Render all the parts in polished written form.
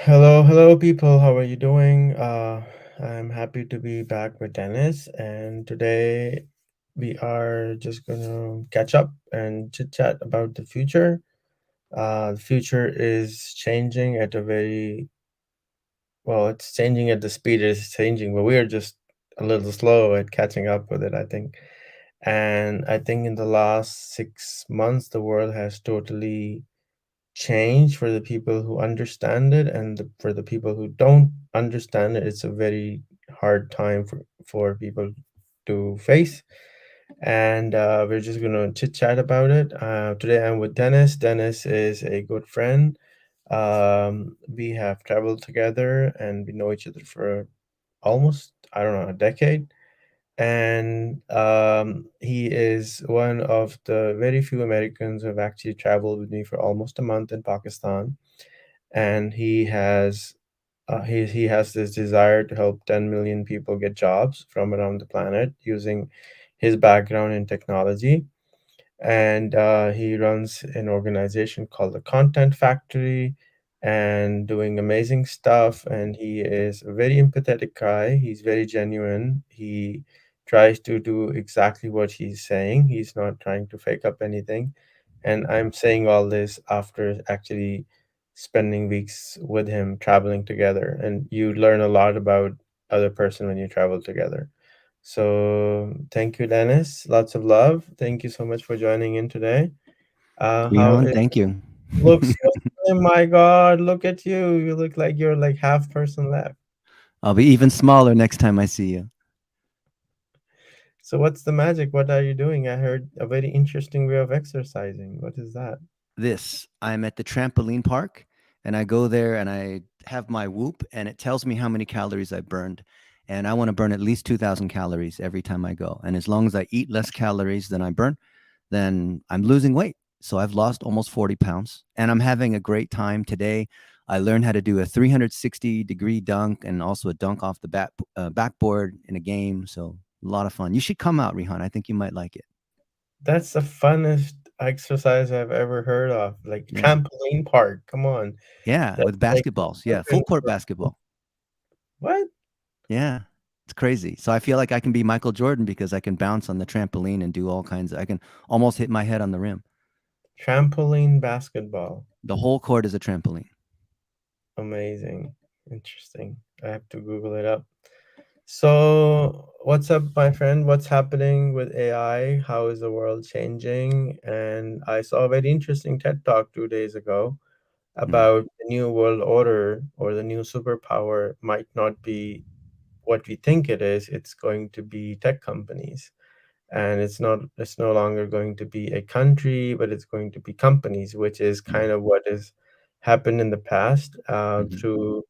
Hello, people. How are you doing? I'm happy to be back with Dennis, and today we are just gonna catch up and chit chat about the future. The future is changing at a very well, it's changing at the speed it's changing, but we are just a little slow at catching up with it, I think. And I think in the last 6 months, the world has totally change for the people who understand it, and for the people who don't understand it, it's a very hard time for people to face. And we're just gonna chit chat about it. Today I'm with Dennis. Dennis is a good friend. We have traveled together and we know each other for almost, I don't know, a decade. And he is one of the very few Americans who have actually traveled with me for almost a month in Pakistan. And he has this desire to help 10 million people get jobs from around the planet using his background in technology. And he runs an organization called the Content Factory and doing amazing stuff. And he is a very empathetic guy. He's very genuine. He tries to do exactly what he's saying. He's not trying to fake up anything. And I'm saying all this after actually spending weeks with him traveling together. And you learn a lot about other person when you travel together. So thank you, Dennis. Lots of love. Thank you so much for joining in today. How Rihan, it thank you. looks so slim, my God, look at you. You look like you're like half person left. I'll be even smaller next time I see you. So what's the magic? What are you doing? I heard a very interesting way of exercising. What is that? I'm at the trampoline park and I go there and I have my whoop and it tells me how many calories I burned. And I want to burn at least 2,000 calories every time I go. And as long as I eat less calories than I burn, then I'm losing weight. So I've lost almost 40 pounds and I'm having a great time today. I learned how to do a 360-degree dunk and also a dunk off the backboard in a game. So a lot of fun. You should come out, Rihan. I think you might like it. That's the funnest exercise I've ever heard of. Like Yeah. trampoline park. Come on. Yeah, That's with like basketballs. Yeah, full something court for basketball. what? Yeah. It's crazy. So I feel like I can be Michael Jordan because I can bounce on the trampoline and do all kinds I can almost hit my head on the rim. Trampoline basketball. The whole court is a trampoline. Amazing. Interesting. I have to Google it up. So, what's up, my friend? What's happening with AI? How is the world changing? And I saw a very interesting TED talk 2 days ago Mm, about the new world order or the new superpower might not be what we think it is. It's going to be tech companies. And it's no longer going to be a country, but it's going to be companies, which is mm, kind of what has happened in the past mhm, through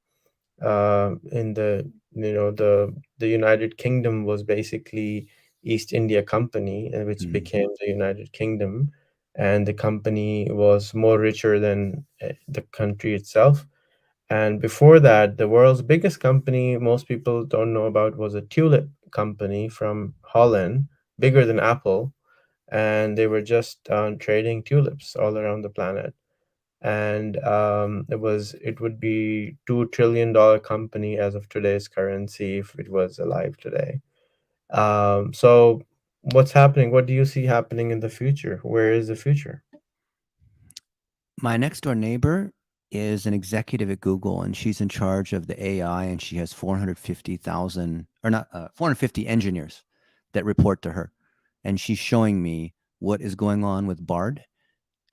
in the the United Kingdom was basically East India Company, which mm, became the United Kingdom, and the company was more richer than the country itself. And before that, the world's biggest company most people don't know about was a tulip company from Holland, bigger than Apple, and they were just trading tulips all around the planet. And it would be $2 trillion company as of today's currency if it was alive today. So what's happening? What do you see happening in the future? Where is the future? My next door neighbor is an executive at Google and she's in charge of the AI and she has 450,000 or not 450 engineers that report to her. And she's showing me what is going on with Bard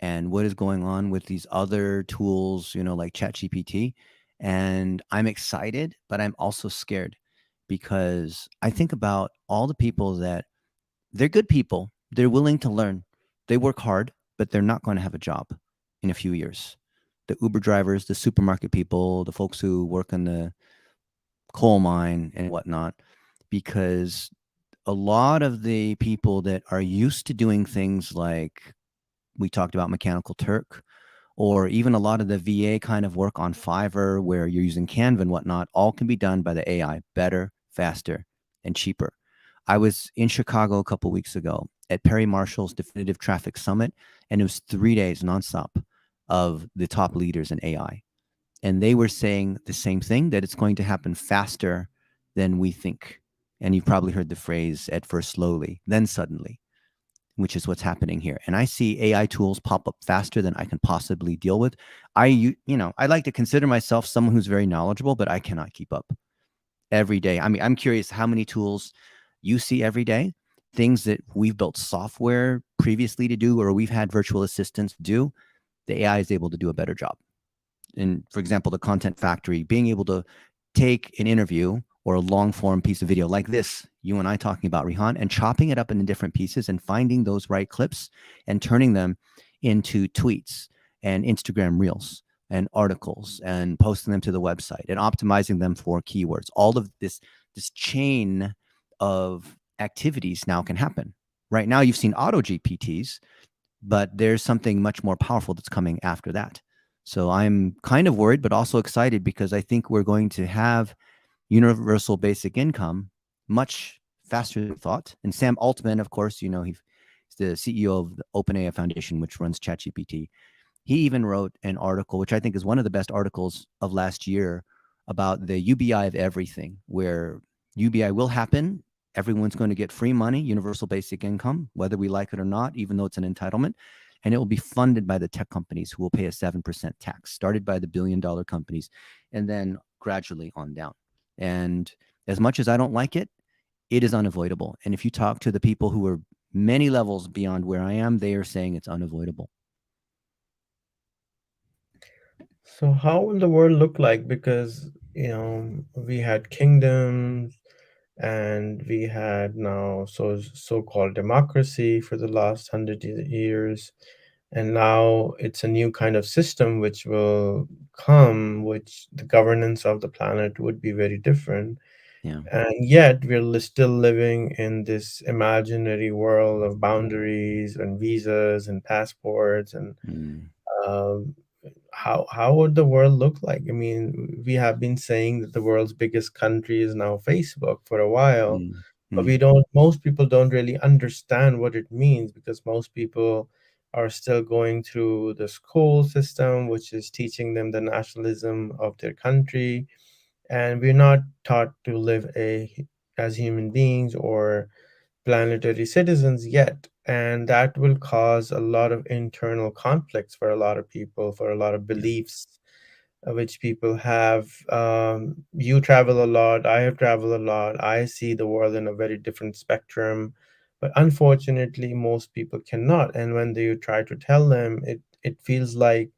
and what is going on with these other tools, like ChatGPT. And I'm excited, but I'm also scared because I think about all the people that they're good people. They're willing to learn. They work hard, but they're not going to have a job in a few years. The Uber drivers, the supermarket people, the folks who work in the coal mine and whatnot, because a lot of the people that are used to doing things like we talked about Mechanical Turk, or even a lot of the VA kind of work on Fiverr where you're using Canva and whatnot, all can be done by the AI better, faster, and cheaper. I was in Chicago a couple weeks ago at Perry Marshall's Definitive Traffic Summit, and it was 3 days nonstop of the top leaders in AI. And they were saying the same thing, that it's going to happen faster than we think. And you've probably heard the phrase, at first slowly, then suddenly, which is what's happening here. And I see AI tools pop up faster than I can possibly deal with. I like to consider myself someone who's very knowledgeable, but I cannot keep up every day. I mean, I'm curious how many tools you see every day, things that we've built software previously to do, or we've had virtual assistants do. The AI is able to do a better job. And for example, the Content Factory, being able to take an interview or a long form piece of video like this, you and I talking about, Rehan, and chopping it up into different pieces and finding those right clips and turning them into tweets and Instagram reels and articles and posting them to the website and optimizing them for keywords. All of this chain of activities now can happen. Right now, you've seen auto GPTs, but there's something much more powerful that's coming after that. So I'm kind of worried, but also excited, because I think we're going to have universal basic income much faster than thought. And Sam Altman, of course, he's the CEO of the OpenAI Foundation, which runs ChatGPT. He even wrote an article, which I think is one of the best articles of last year, about the UBI of everything, where UBI will happen. Everyone's going to get free money, universal basic income, whether we like it or not, even though it's an entitlement. And it will be funded by the tech companies, who will pay a 7% tax, started by the billion-dollar companies, and then gradually on down. And as much as I don't like it, it is unavoidable. And if you talk to the people who are many levels beyond where I am, they are saying it's unavoidable. So how will the world look like? Because, we had kingdoms and we had now so-called democracy for the last 100 years. And now it's a new kind of system which will come, which the governance of the planet would be very different. Yeah. And yet we're still living in this imaginary world of boundaries and visas and passports and Mm. um, how would the world look like? I mean, we have been saying that the world's biggest country is now Facebook for a while, Mm. but Mm. most people don't really understand what it means, because most people are still going through the school system, which is teaching them the nationalism of their country, and we're not taught to live as human beings or planetary citizens yet. And that will cause a lot of internal conflicts for a lot of people, for a lot of Yeah. beliefs which people have. You travel a lot, I have traveled a lot. I see the world in a very different spectrum, but unfortunately, most people cannot. And when you try to tell them, it feels like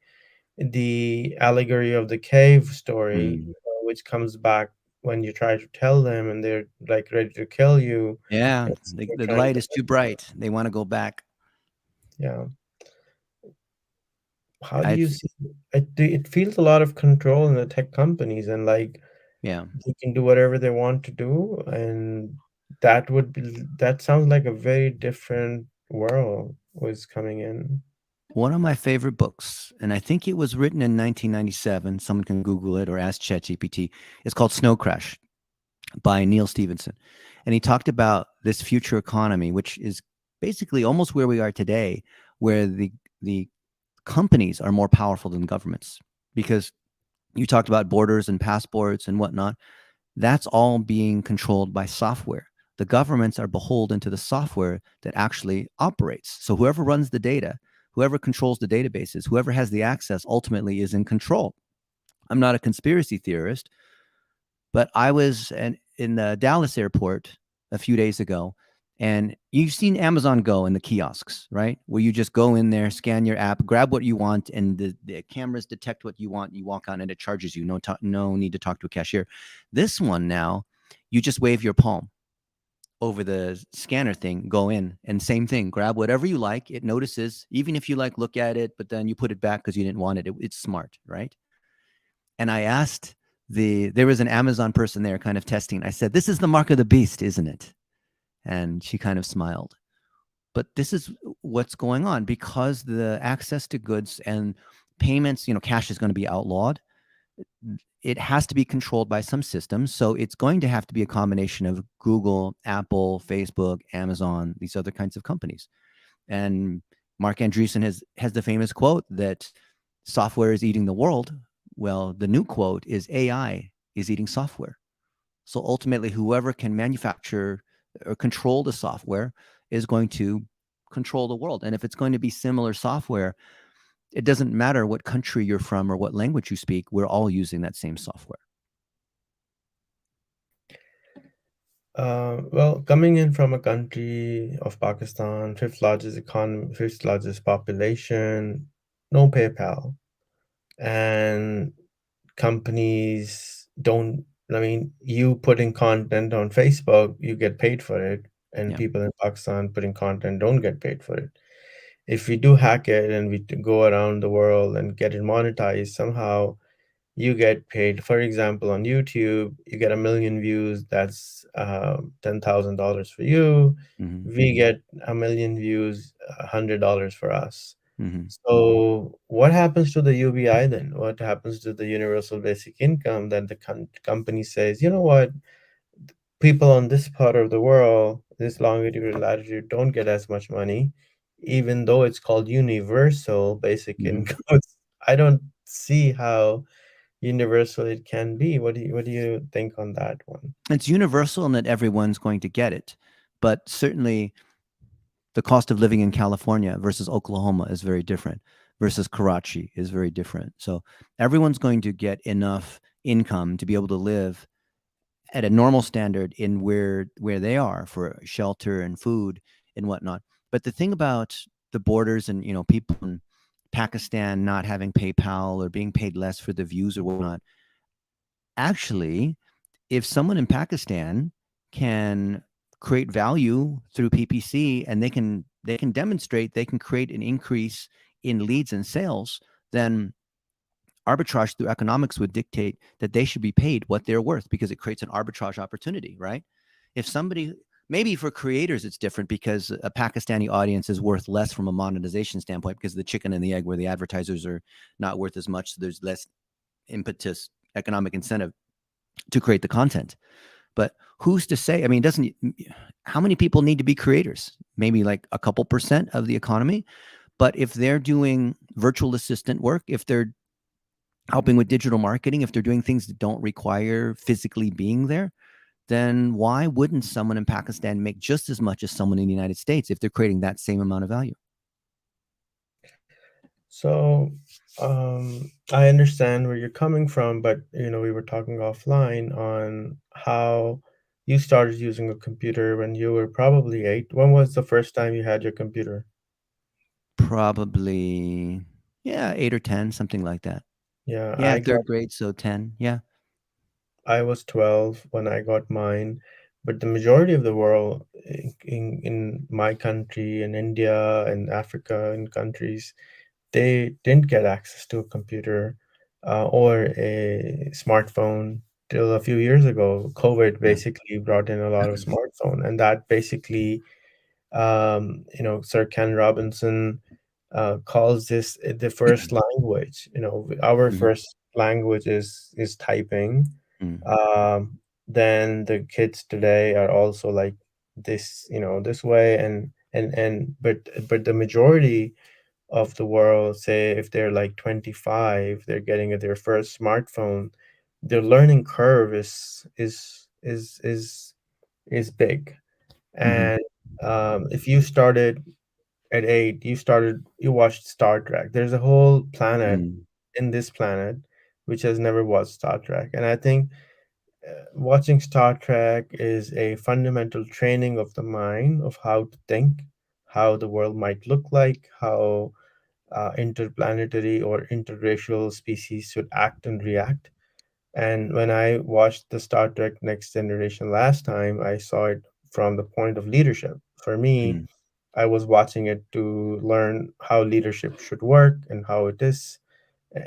the allegory of the cave story, Mm. which comes back when you try to tell them, and they're like ready to kill you. Yeah. It's The, they're the trying light to, is too bright. They want to go back. yeah. How do you I've, see it feels a lot of control in the tech companies, and like yeah. they can do whatever they want to do, and that sounds like a very different world was coming in. One of my favorite books, and I think it was written in 1997. Someone can Google it or ask ChatGPT. It's called Snow Crash by Neil Stevenson. And he talked about this future economy, which is basically almost where we are today, where the companies are more powerful than governments. Because you talked about borders and passports and whatnot. That's all being controlled by software. The governments are beholden to the software that actually operates. So whoever runs the data, whoever controls the databases, whoever has the access ultimately is in control. I'm not a conspiracy theorist, but I was in the Dallas airport a few days ago, and you've seen Amazon Go in the kiosks, right? Where you just go in there, scan your app, grab what you want, and the cameras detect what you want. You walk on, and it charges you. No need to talk to a cashier. This one now, you just wave your palm over the scanner thing, go in, and same thing. Grab whatever you like. It notices, even if you like look at it, but then you put it back because you didn't want it. It's smart, right? And I asked there was an Amazon person there kind of testing. I said, "This is the mark of the beast, isn't it?" And she kind of smiled. But this is what's going on, because the access to goods and payments, cash is going to be outlawed. It has to be controlled by some systems. So it's going to have to be a combination of Google, Apple, Facebook, Amazon, these other kinds of companies. And Mark Andreessen has the famous quote that software is eating the world. Well, the new quote is AI is eating software. So ultimately, whoever can manufacture or control the software is going to control the world. And if it's going to be similar software, it doesn't matter what country you're from or what language you speak, we're all using that same software. Well, coming in from a country of Pakistan, fifth largest economy, fifth largest population, no PayPal, and companies don't. I mean, you putting content on Facebook, you get paid for it, and Yeah. people in Pakistan putting content don't get paid for it. If we do hack it and we go around the world and get it monetized somehow, you get paid. For example, on YouTube, you get 1 million views. That's $10,000 for you. Mm-hmm. We get 1 million views, $100 for us. Mm-hmm. So, what happens to the UBI then? What happens to the universal basic income that the company says, you know what, people on this part of the world, this longitude and latitude, don't get as much money, even though it's called universal basic Mm-hmm. income. I don't see how universal it can be. What do you think on that one? It's universal and that everyone's going to get it. But certainly the cost of living in California versus Oklahoma is very different, versus Karachi is very different. So everyone's going to get enough income to be able to live at a normal standard in where they are for shelter and food and whatnot. But the thing about the borders and people in Pakistan not having PayPal or being paid less for the views or whatnot, actually, if someone in Pakistan can create value through PPC and they can demonstrate they can create an increase in leads and sales, then arbitrage through economics would dictate that they should be paid what they're worth because it creates an arbitrage opportunity, right? If somebody, maybe for creators it's different because a Pakistani audience is worth less from a monetization standpoint because of the chicken and the egg where the advertisers are not worth as much, so there's less impetus, economic incentive to create the content. But who's to say? I mean, it doesn't. How many people need to be creators? Maybe like a couple percent of the economy. But if they're doing virtual assistant work, if they're helping with digital marketing, if they're doing things that don't require physically being there, then why wouldn't someone in Pakistan make just as much as someone in the United States if they're creating that same amount of value? So, I understand where you're coming from, but we were talking offline on how you started using a computer when you were probably 8. When was the first time you had your computer? Probably, yeah, 8 or 10, something like that. Yeah, Yeah, third grade, so 10. Yeah. I was 12 when I got mine, but the majority of the world in my country, in India, in Africa, in countries, they didn't get access to a computer or a smartphone till a few years ago. COVID Yeah. basically brought in a lot of smartphone, and that basically, Sir Ken Robinson calls this the first language. Our Mhm. first language is typing. Mm. Then the kids today are also like this, this way, but the majority of the world, say if they're like 25, they're getting their first smartphone. Their learning curve is big, Mhm. and if you started at 8, you watched Star Trek. There's a whole planet Mm. in this planet which has never watched Star Trek, and I think watching Star Trek is a fundamental training of the mind of how to think, how the world might look like, how interplanetary or interracial species should act and react. And when I watched the Star Trek Next Generation last time, I saw it from the point of leadership. For me, Mm. I was watching it to learn how leadership should work and how it is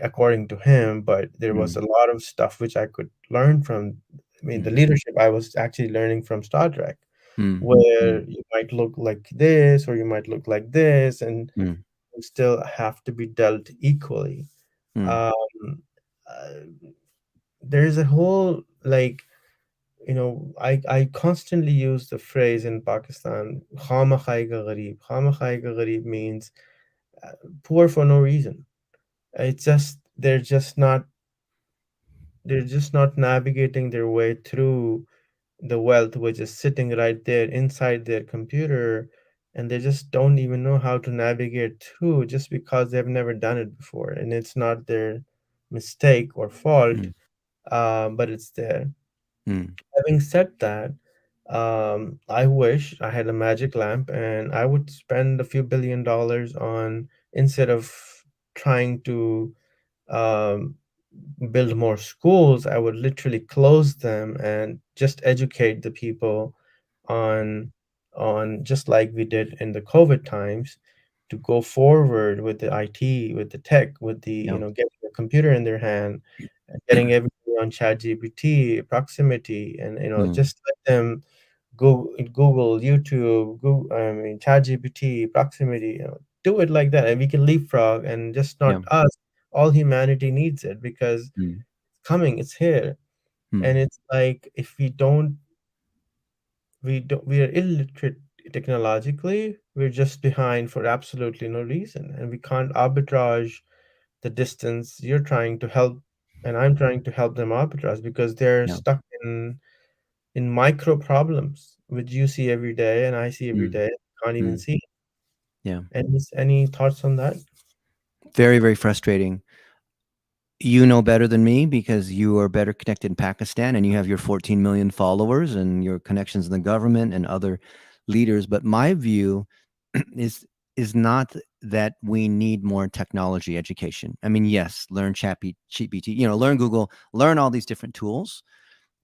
according to him, but there was a Mm. lot of stuff which I could learn from. I mean, the Mm. leadership I was actually learning from Star Trek, Mm. where Mm. you might look like this or you might look like this, and Mm. you still have to be dealt equally. Mm. Um, uh, there's a whole like I constantly use the phrase in Pakistan, "Khama khayega gharib." Khama khayega gharib means poor for no reason. It's just they're just not. they're just not navigating their way through the wealth which is sitting right there inside their computer, and they just don't even know how to navigate through just because they've never done it before, and it's not their mistake or fault, mm, but it's there. mm, Having said that, I wish I had a magic lamp and I would spend a few $1 billion on, instead of trying to um, build more schools, I would literally close them and just educate the people on just like we did in the COVID times, to go forward with the IT, with the tech, with the, yeah. getting a computer in their hand, and getting everything on ChatGPT, proximity, and Mm, just let them Google, YouTube, Google, I mean ChatGPT, proximity, do it like that, and we can leapfrog, and just yeah. not us, all humanity needs it because it's Mm, coming, it's here. And mm, it's like, if we are illiterate technologically, we're just behind for absolutely no reason, and we can't arbitrage the distance you're trying to help and I'm trying to help them arbitrage, because they're yeah. stuck in micro problems which you see every day and I see every Mm, day, can't even mm, see. yeah. Any thoughts on that? Very, very frustrating. You know better than me because you are better connected in Pakistan and you have your 14 million followers and your connections in the government and other leaders. But my view is is not that we need more technology education. I mean, yes, learn ChatGPT, learn Google, learn all these different tools.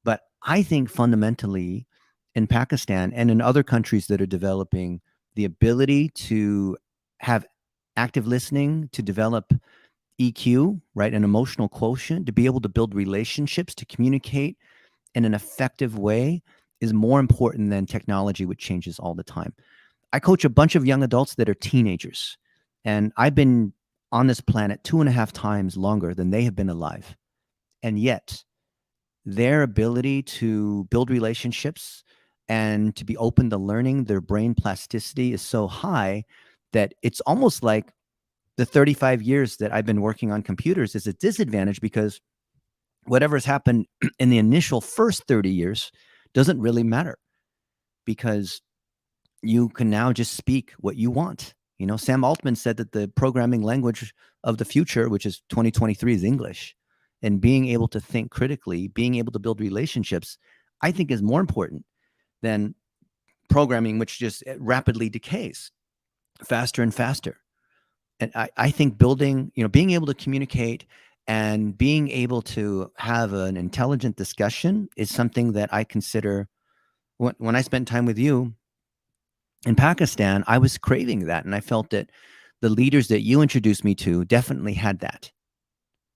But I think fundamentally in Pakistan and in other countries that are developing, the ability to have active listening, to develop EQ, right, an emotional quotient, to be able to build relationships, to communicate in an effective way is more important than technology, which changes all the time. I coach a bunch of young adults that are teenagers, and I've been on this planet 2.5 times longer than they have been alive. And yet, their ability to build relationships and to be open to learning, their brain plasticity is so high that it's almost like the 35 years that I've been working on computers is a disadvantage because whatever's happened in the initial first 30 years doesn't really matter because you can now just speak what you want. Sam Altman said that the programming language of the future, which is 2023, is English. And being able to think critically, being able to build relationships, I think is more important than programming, which just rapidly decays faster and faster. And I think building, being able to communicate and being able to have an intelligent discussion is something that I consider when I spent time with you in Pakistan, I was craving that. And I felt that the leaders that you introduced me to definitely had that.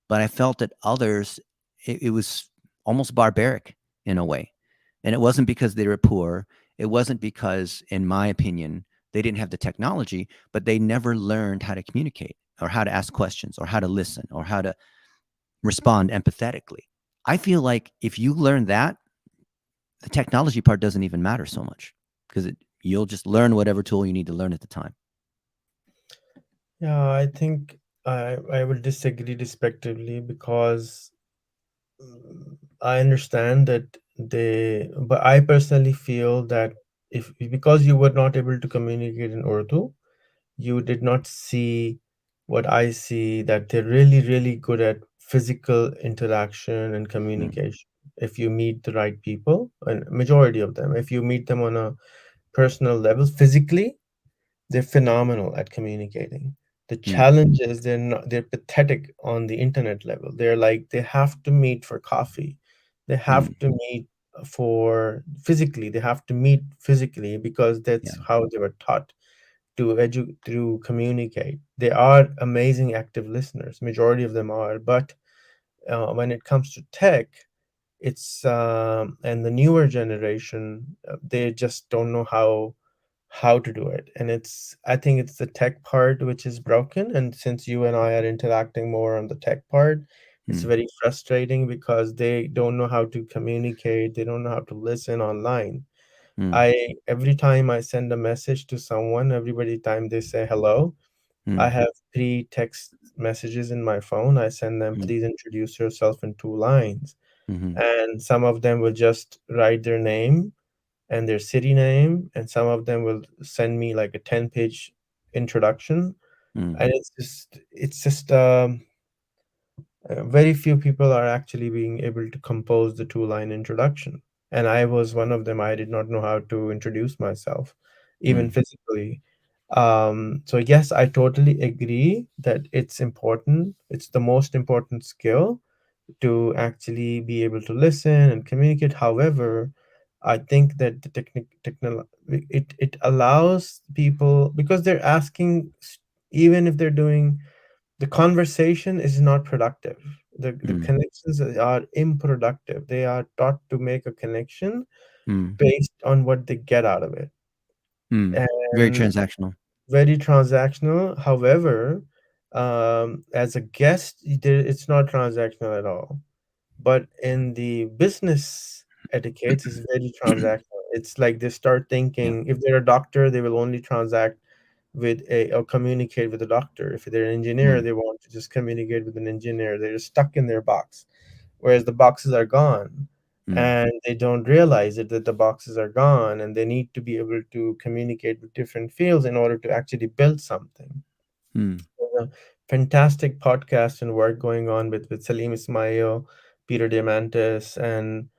But I felt that others, it was almost barbaric in a way. And it wasn't because they were poor. It wasn't because, in my opinion, they didn't have the technology, but they never learned how to communicate or how to ask questions or how to listen or how to respond empathetically. I feel like if you learn that, the technology part doesn't even matter so much because you'll just learn whatever tool you need to learn at the time. Yeah, I think I will disagree respectively, because I understand that but I personally feel that, if because you were not able to communicate in Urdu, you did not see what I see, that they're really, really good at physical interaction and Mm, communication. If you meet the right people, and majority of them, if you meet them on a personal level physically, they're phenomenal at communicating. The mm, challenge is they're pathetic on the internet level. They're like, they have to meet for coffee. They have mm, to meet for physically. They have to meet physically because yeah. that's how they were taught to communicate. They are amazing active listeners. Majority of them are, but when it comes to tech, it's and the newer generation, they just don't know how to do it, and I think it's the tech part which is broken, and since you and I are interacting more on the tech part, it's Mm, very frustrating because they don't know how to communicate, they don't know how to listen online. mm, I Every time I send a message to someone, everybody time they say hello, I mm, have 3 text messages in my phone. I send them, mm, please introduce yourself in 2 lines. mhm, And some of them will just write their name and their city name, and some of them will send me like a 10-page introduction. mm, And it's just very few people are actually being able to compose the 2-line introduction. And I was one of them. I did not know how to introduce myself, even mm, physically. So yes, I totally agree that it's important. It's the most important skill to actually be able to listen and communicate. However, I think that the it allows people, because they're asking, even if they're doing, the conversation is not productive. The mm, connections are unproductive. They are taught to make a connection mm, based on what they get out of it, mm. Very and transactional. very transactional. However, as a guest, it's not transactional at all. But in the business etiquettes, it's very transactional. It's like they start Yeah. thinking, if they're a doctor, they will only transact with a or communicate with a doctor. If they're an engineer, Mm, they want to just communicate with an engineer. They're just stuck in their box, whereas the boxes are gone. mm, And they don't realize it, that the boxes are gone, and they need to be able to communicate with different fields in order to actually build something. mm, A fantastic podcast and work going on with Salim Ismail, Peter Diamandis, and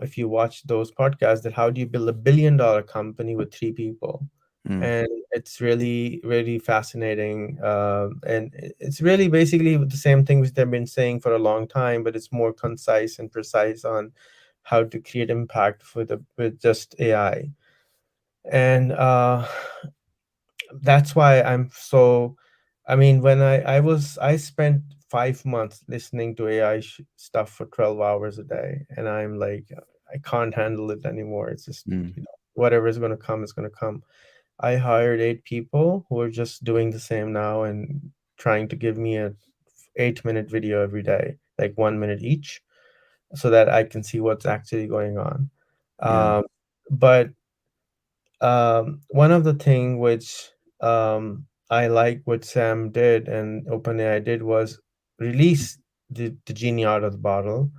if you watch those podcasts, that how do you build a $1 billion company with 3 people? mm, And it's really, really fascinating. And it's really basically the same thing which they've been saying for a long time, but it's more concise and precise on how to create impact with just AI. And that's why I'm so, I mean, when I spent 5 months listening to AI stuff for 12 hours a day, and I'm like, I can't handle it anymore. It's just, mm, whatever is going to come is going to come. I hired 8 people who are just doing the same now and trying to give me a 8-minute video every day, like 1 minute each, so that I can see what's actually going on. yeah. Um, but one of the thing which I like what Sam did and OpenAI did was release the genie out of the bottle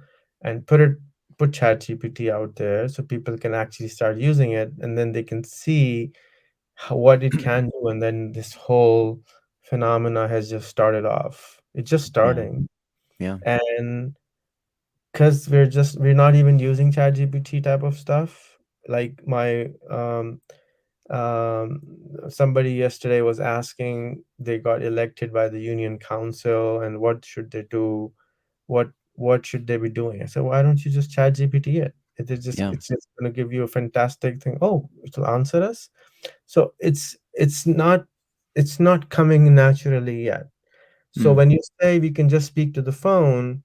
and put ChatGPT out there so people can actually start using it, and then they can see what it can do, and then this whole phenomena has just started off. It's just Yeah. starting, Yeah. and because we're not even using ChatGPT type of stuff. Like my um, somebody yesterday was asking, they got elected by the union council, and what should they do? What should they be doing? I said, why don't you just chat GPT it? Yeah. It's just gonna give you a fantastic thing. Oh, it'll answer us. So it's not coming naturally yet. So Mm, when you say we can just speak to the phone,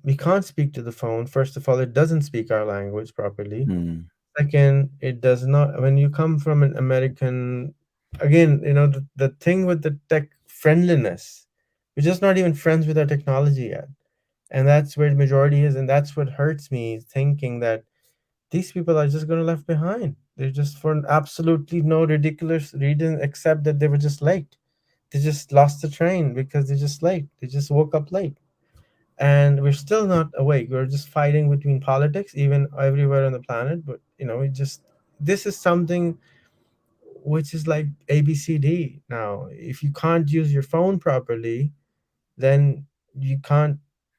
we can't speak to the phone. First of all, it doesn't speak our language properly. mm, Second, it does not, when you come from an American, again, the thing with the tech friendliness, we're just not even friends with our technology yet. And that's where the majority is. And that's what hurts me, thinking that these people are just going to left behind. They're just for absolutely no ridiculous reason except that they were just late. They just lost the train because they're just late. They just woke up late, and we're still not awake. We're just fighting between politics, even everywhere on the planet. But it just, this is something which is like ABCD now. If you can't use your phone properly, then you can't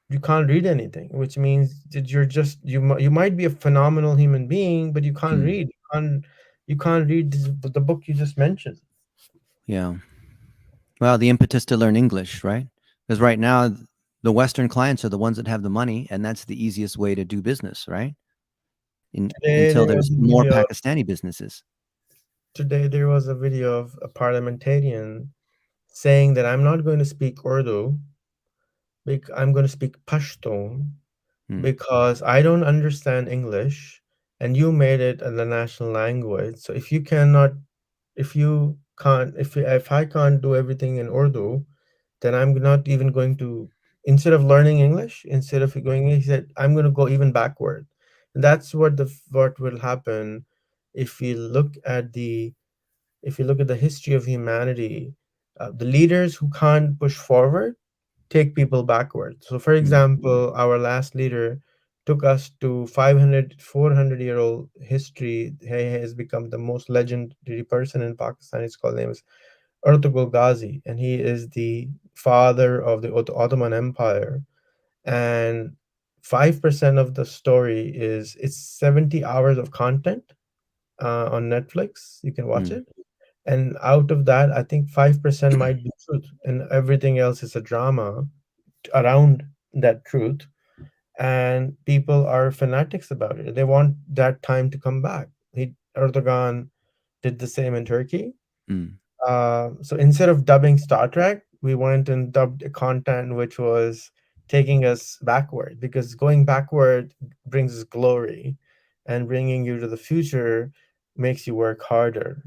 you can't read anything, which means that you're just you might be a phenomenal human being, but you can't mm, read. You can't read the book you just mentioned. yeah. Well, the impetus to learn English, right? Because right now, the Western clients are the ones that have the money, and that's the easiest way to do business, right? Today Until there was there's a more video. Pakistani businesses. Today there was a video of a parliamentarian saying that I'm not going to speak Urdu, I'm going to speak Pashto Mm, because I don't understand English, and you made it the national language. So if I can't do everything in Urdu, then I'm not even going to, instead of learning English, instead of going, he said, I'm going to go even backward. And that's what will happen if we look at the if you look at the history of humanity, the leaders who can't push forward take people backward. So, for Mm, example, our last leader took us to 500, 400-year-old history. He has become the most legendary person in Pakistan. His called name is Ertugrul Ghazi, and he is the father of the Ottoman Empire. And 5% of the story is it's 70 hours of content on Netflix. You can watch mm, it. And out of that, I think 5% might be truth, and everything else is a drama around that truth. And people are fanatics about it. They want that time to come back. Erdogan did the same in Turkey. mm, So instead of dubbing Star Trek, we went and dubbed a content which was taking us backward, because going backward brings us glory, and bringing you to the future makes you work harder.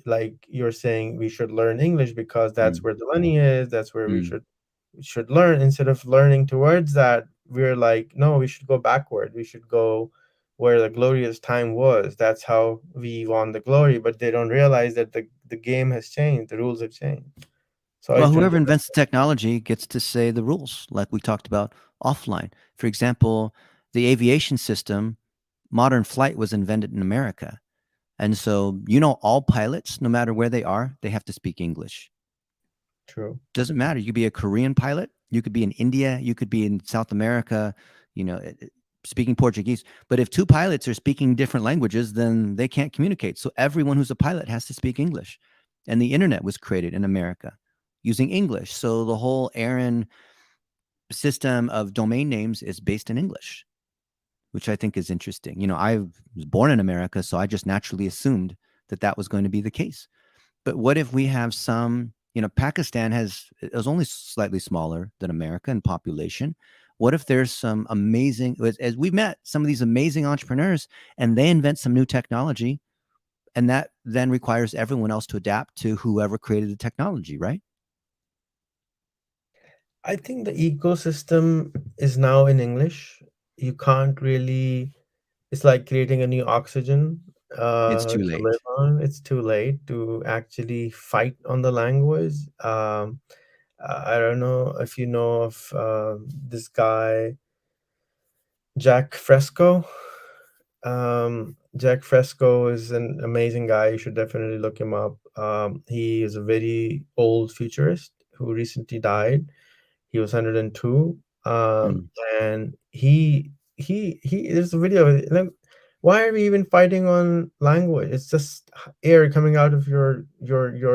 Like you're saying, we should learn English because that's mm, where the money is. That's where mm. we should learn. Instead of learning towards that, we're like, no, we should go backward. We should go where the glorious time was. That's how we won the glory. But they don't realize that the game has changed, the rules have changed. Sorry Well, to whoever interrupt. invents the technology gets to say the rules, like we talked about offline. For example, the aviation system, modern flight was invented in America. And so, all pilots, no matter where they are, they have to speak English. True. Doesn't matter. You could be a Korean pilot, you could be in India, you could be in South America, speaking Portuguese. But if two pilots are speaking different languages, then they can't communicate. So everyone who's a pilot has to speak English. And the internet was created in America using English. So the whole ARIN system of domain names is based in English, which I think is interesting. I was born in America, so I just naturally assumed that that was going to be the case. But what if we have some, Pakistan is only slightly smaller than America in population. What if there's some amazing, as we've met some of these amazing entrepreneurs, and they invent some new technology, and that then requires everyone else to adapt to whoever created the technology, right? I think the ecosystem is now in English. You can't really, it's like creating a new oxygen It's too to live late. on. It's too late to actually fight on the language. I don't know if you know of this guy, Jack Fresco. Jack Fresco is an amazing guy. You should definitely look him up. He is a very old futurist who recently died. He was 102. Mm, And he there's a video of it, like, why are we even fighting on language? It's just air coming out of your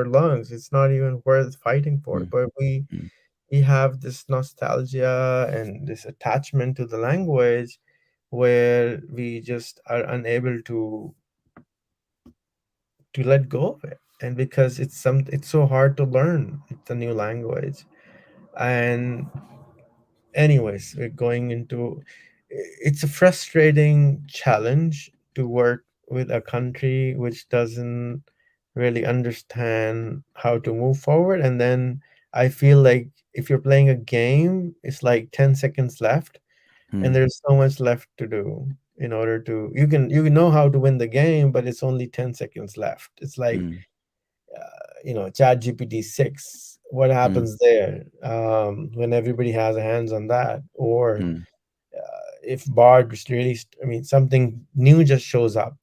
lungs. It's not even worth fighting for. mm, But mm, we have this nostalgia and this attachment to the language where we just are unable to let go of it. And because it's so hard to learn the new language. And anyways, we're going into, it's a frustrating challenge to work with a country which doesn't really understand how to move forward. And then I feel like if you're playing a game, it's like 10 seconds left, and mm, there's so much left to do in order to, you know how to win the game, but it's only 10 seconds left. It's like, mm, Chat GPT 6, what mm, happens there when everybody has a hands on that? Or mm, if Bard really, I mean, something new just shows up,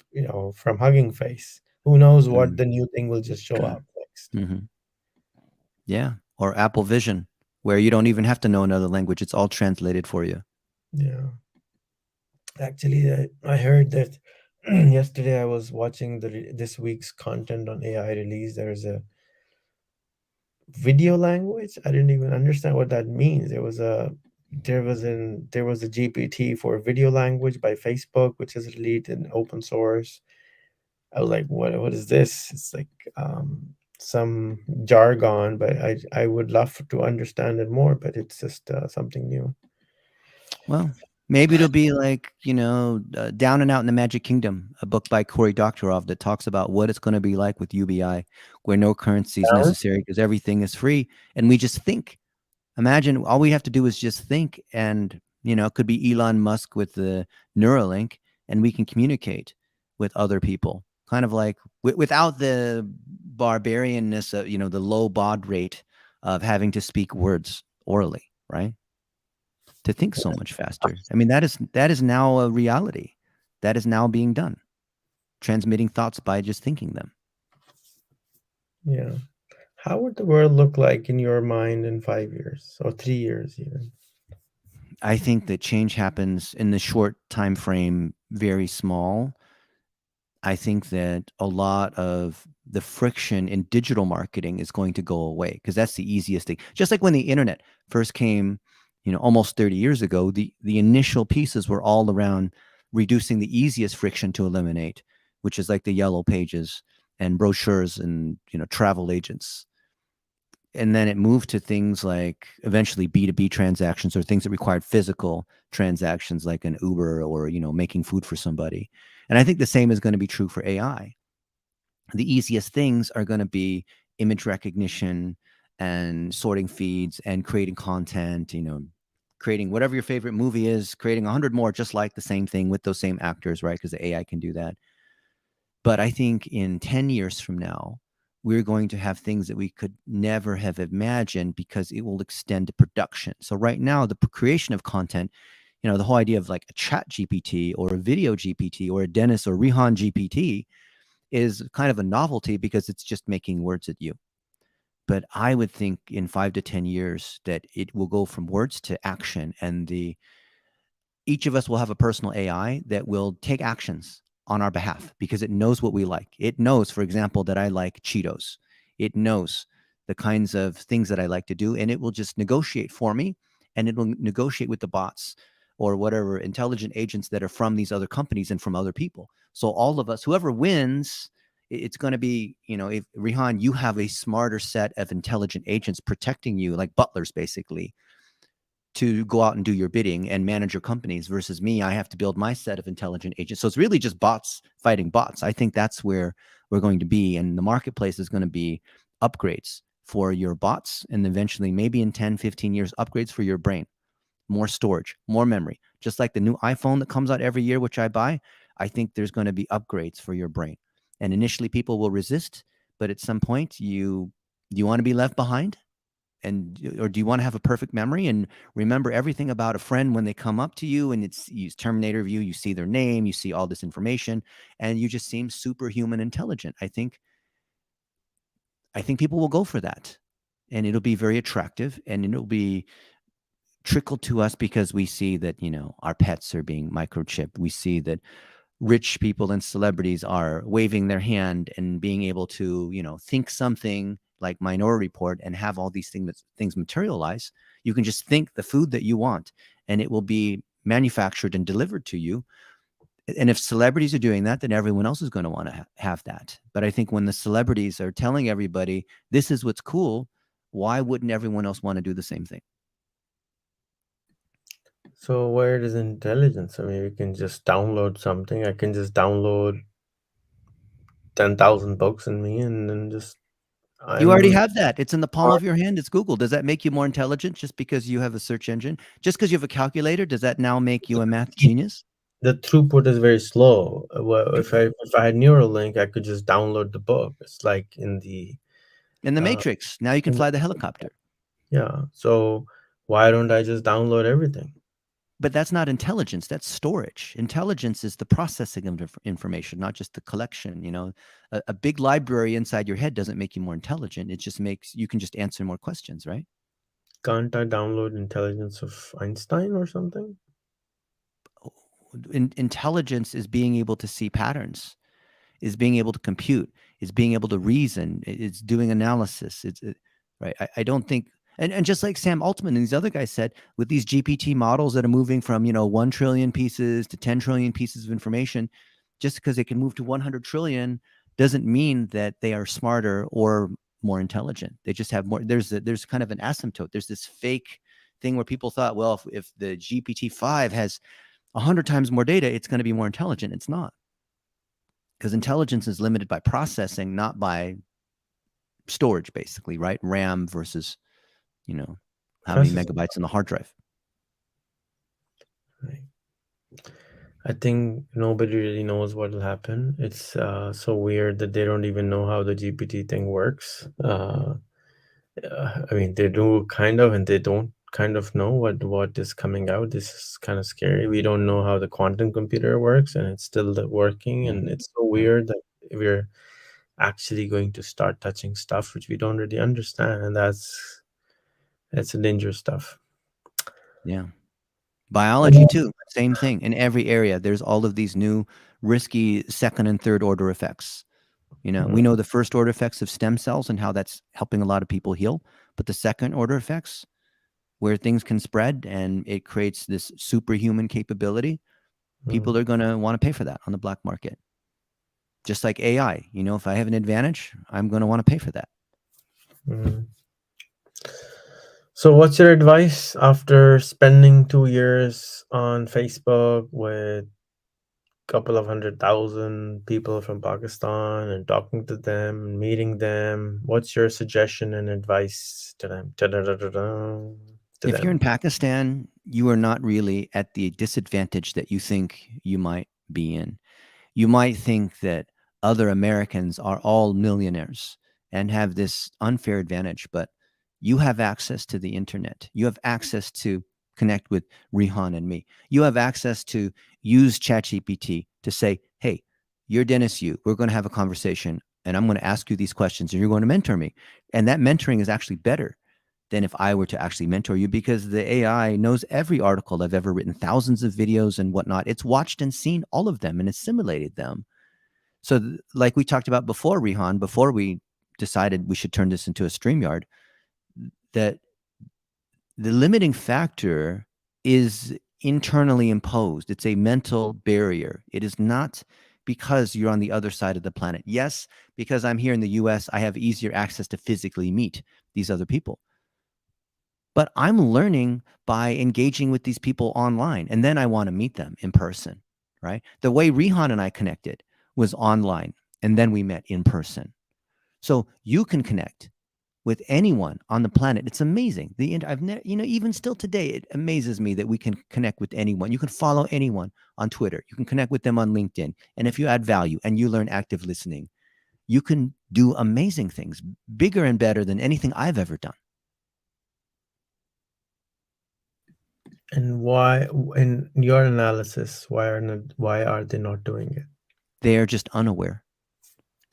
from Hugging Face. Who knows what mm. the new thing will just show up next? Mhm. Yeah. Or Apple Vision, where you don't even have to know another language. It's all translated for you. Yeah. Actually, I heard that yesterday I was watching this week's content on AI release. There's a video language. I didn't even understand what that means. There was a GPT for video language by Facebook, which is released in open source. I was like, what is this? It's like some jargon, but I would love to understand it more, but it's just something new. Well, maybe it'll be like, Down and Out in the Magic Kingdom, a book by Cory Doctorow that talks about what it's going to be like with UBI, where no currency is Balance? necessary because everything is free and we just think. Imagine all we have to do is just think, and it could be Elon Musk with the Neuralink, and we can communicate with other people kind of like without the barbarianness of, the low baud rate of having to speak words orally, right? To think so much faster. I mean, that is now a reality. That is now being done. Transmitting thoughts by just thinking them. Yeah. How would the world look like in your mind in 5 years or 3 years even? I think that change happens in the short time frame, very small. I think that a lot of the friction in digital marketing is going to go away because that's the easiest thing. Just like when the internet first came, almost 30 years ago, the initial pieces were all around reducing the easiest friction to eliminate, which is like the yellow pages and brochures and, travel agents. And then it moved to things like eventually B2B transactions or things that required physical transactions like an Uber or, making food for somebody. And I think the same is going to be true for AI. The easiest things are going to be image recognition and sorting feeds and creating content, creating whatever your favorite movie is, creating 100 more just like the same thing with those same actors, right? Because the AI can do that. But I think in 10 years from now, we're going to have things that we could never have imagined because it will extend to production. So right now, the creation of content, the whole idea of like a chat GPT or a video GPT or a Dennis or Rihan GPT is kind of a novelty because it's just making words at you. But I would think in 5 to 10 years that it will go from words to action, and each of us will have a personal AI that will take actions on our behalf because it knows what we like. It knows, for example, that I like Cheetos. It knows the kinds of things that I like to do, and it will just negotiate for me, and it will negotiate with the bots or whatever intelligent agents that are from these other companies and from other people. So all of us, whoever wins, it's going to be, if Rihan, you have a smarter set of intelligent agents protecting you, like butlers, basically, to go out and do your bidding and manage your companies versus me. I have to build my set of intelligent agents. So it's really just bots fighting bots. I think that's where we're going to be. And the marketplace is going to be upgrades for your bots. And eventually, maybe in 10, 15 years, upgrades for your brain, more storage, more memory. Just like the new iPhone that comes out every year, which I buy, I think there's going to be upgrades for your brain. And initially people will resist, but at some point you want to be left behind? Or do you want to have a perfect memory and remember everything about a friend when they come up to you and it's you Terminator view, you see their name, you see all this information, and you just seem superhuman intelligent? I think people will go for that, and it'll be very attractive, and it'll be trickled to us because we see that, our pets are being microchipped. We see that rich people and celebrities are waving their hand and being able to, think something like Minority Report and have all these things materialize. You can just think the food that you want, and it will be manufactured and delivered to you. And if celebrities are doing that, then everyone else is going to want to have that. But I think when the celebrities are telling everybody, this is what's cool, why wouldn't everyone else want to do the same thing? So where is intelligence? I mean, we can just download something. I can just download 10,000 books in me, and then just You already I'm have that. It's in the palm of your hand. It's Google. Does that make you more intelligent just because you have a search engine? Just because you have a calculator, does that now make you a math genius? the throughput is very slow. Well, if I had Neuralink, I could just download the book. It's like in the In the uh, Matrix, now you can in- fly the helicopter. yeah. So why don't I just download everything? But that's not intelligence, that's storage. Intelligence is the processing of information, not just the collection. A big library inside your head doesn't make you more intelligent. It just makes you can just answer more questions, right? Can't I download intelligence of Einstein or something? Intelligence is being able to see patterns, is being able to compute, is being able to reason, it's doing analysis. Right. I don't think, and just like Sam Altman and these other guys said, with these GPT models that are moving from 1 trillion pieces to 10 trillion pieces of information, just because they can move to 100 trillion doesn't mean that they are smarter or more intelligent. They just have more. There's kind of an asymptote. There's this fake thing where people thought, well, if the GPT-5 has 100 times more data, it's going to be more intelligent. It's not, because intelligence is limited by processing, not by storage, basically, right? RAM versus, how many Processing. megabytes in the hard drive. Right. I think nobody really knows what will happen. It's so weird that they don't even know how the GPT thing works. I mean, they do kind of, and they don't kind of know what is coming out. This is kind of scary. We don't know how the quantum computer works, and it's still working. And it's so weird that we're actually going to start touching stuff which we don't really understand, and that's a dangerous stuff. Yeah. Biology too, same thing. In every area, there's all of these new risky second and third order effects. We know the first order effects of stem cells and how that's helping a lot of people heal, but the second order effects where things can spread and it creates this superhuman capability, people are going to want to pay for that on the black market. Just like AI, if I have an advantage, I'm going to want to pay for that. Mm. So, what's your advice after spending 2 years on Facebook with a couple of 100,000 people from Pakistan and talking to them, and meeting them? What's your suggestion and advice to them? To If you're in them. Pakistan, you are not really at the disadvantage that you think you might be in. You might think that other Americans are all millionaires and have this unfair advantage, but you have access to the internet. You have access to connect with Rihan and me. You have access to use ChatGPT to say, hey, you're Dennis Yu. We're going to have a conversation and I'm going to ask you these questions and you're going to mentor me. And that mentoring is actually better than if I were to actually mentor you because the AI knows every article I've ever written, thousands of videos and whatnot. It's watched and seen all of them and assimilated them. So, like we talked about before, Rihan, before we decided we should turn this into a StreamYard, that the limiting factor is internally imposed. It's a mental barrier. It is not because you're on the other side of the planet. Yes, because I'm here in the US, I have easier access to physically meet these other people. But I'm learning by engaging with these people online. And then I want to meet them in person, right? The way Rihan and I connected was online. And then we met in person. So you can connect with anyone on the planet. It's amazing. I've never, even still today, it amazes me that we can connect with anyone. You can follow anyone on Twitter. You can connect with them on LinkedIn. And if you add value and you learn active listening, you can do amazing things, bigger and better than anything I've ever done. And why, in your analysis, why are they not doing it? They are just unaware.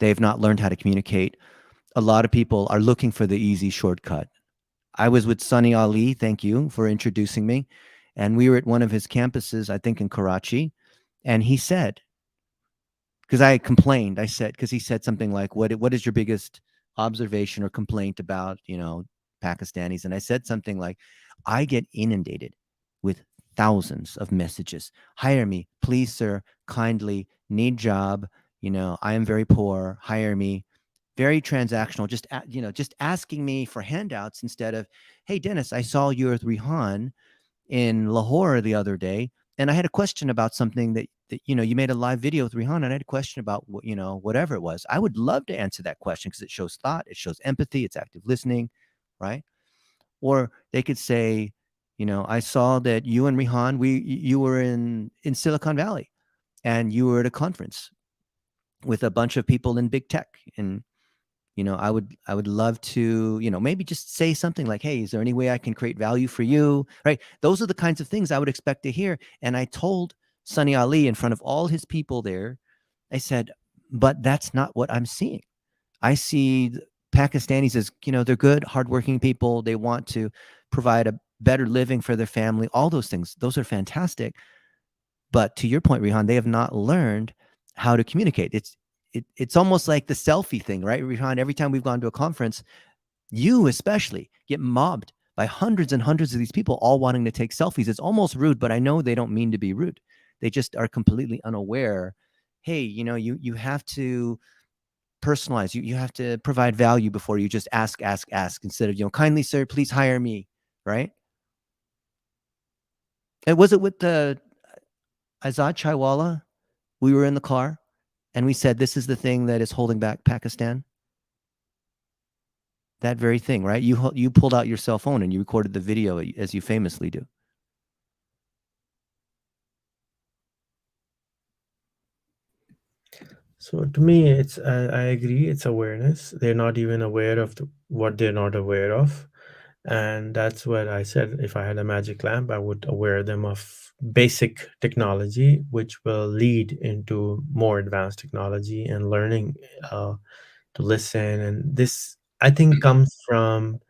They've not learned how to communicate. A lot of people are looking for the easy shortcut. I was with Sunny Ali, thank you for introducing me, and we were at one of his campuses, I think in Karachi, and he said, because I complained, because he said something like, what is your biggest observation or complaint about, Pakistanis? And I said something like, I get inundated with thousands of messages. Hire me, please, sir, kindly, need job, I am very poor, hire me. Very transactional, just asking me for handouts instead of, hey, Dennis, I saw you with Rihan in Lahore the other day, and I had a question about something that you made a live video with Rihan, and I had a question about whatever it was. I would love to answer that question because it shows thought, it shows empathy, it's active listening, right? Or they could say, I saw that you and Rihan, you were in Silicon Valley, and you were at a conference with a bunch of people in big tech, and I would love to, maybe just say something like, hey, is there any way I can create value for you? Right. Those are the kinds of things I would expect to hear. And I told Sunny Ali in front of all his people there, I said, but that's not what I'm seeing. I see Pakistanis as, they're good, hardworking people. They want to provide a better living for their family. All those things, those are fantastic. But to your point, Rihan, they have not learned how to communicate. It's almost like the selfie thing, right, Rihan? Every time we've gone to a conference, you especially get mobbed by hundreds and hundreds of these people all wanting to take selfies. It's almost rude, but I know they don't mean to be rude. They just are completely unaware. Hey, you have to personalize. You have to provide value before you just ask instead of, kindly, sir, please hire me, right? And was it with the Azad Chaiwala? We were in the car and we said, this is the thing that is holding back Pakistan. That very thing, right? You pulled out your cell phone and you recorded the video as you famously do. So to me, I agree. It's awareness. They're not even aware of what they're not aware of, and that's what I said. If I had a magic lamp, I would aware them of basic technology, which will lead into more advanced technology and learning to listen. And this, I think, comes from